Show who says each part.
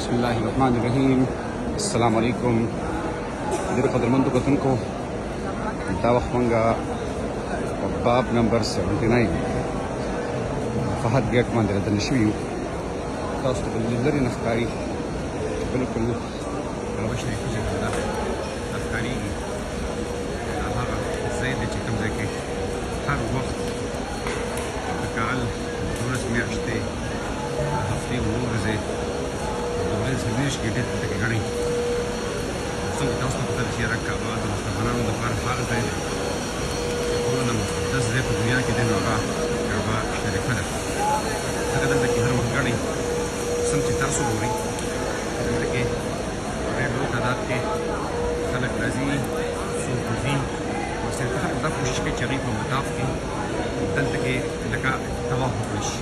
Speaker 1: بسم الله الرحمن الرحیم. السلام علیکم. ډېر قدرمنو کتونکو، دا وخت مونږه په باب نمبر 79 فهد ګیټ باندې راتللی شوي یو. تاسو ته به لرې نه ښکاري، بلکل روش طریقې چې دا ښکارېږي دا هغه ځای دی چې کوم ځای کې هر وخت د کال 12 میاشتې هفتې اووه ورځې د ورځې څلوېښت ګېټې دلته کې ګڼئ. څنګه تاسو ته پته ده چې یاره کعبه د مسلمانانو لپاره هغه ځای دی چې ټولو نه مقدس ځای په دنیا کې دی، نو هغه کعبه شریفه ده. ځکه دلته کې هر وخت ګڼئ څنګه چې تاسو ګورئ دلته کې ډېر لوی تعداد کې خلک راځي، څوک ځي او صرف خلک دا کوشش کوي چې هغوی په مطاف کې دلته کې لکه طواف وکړی شي.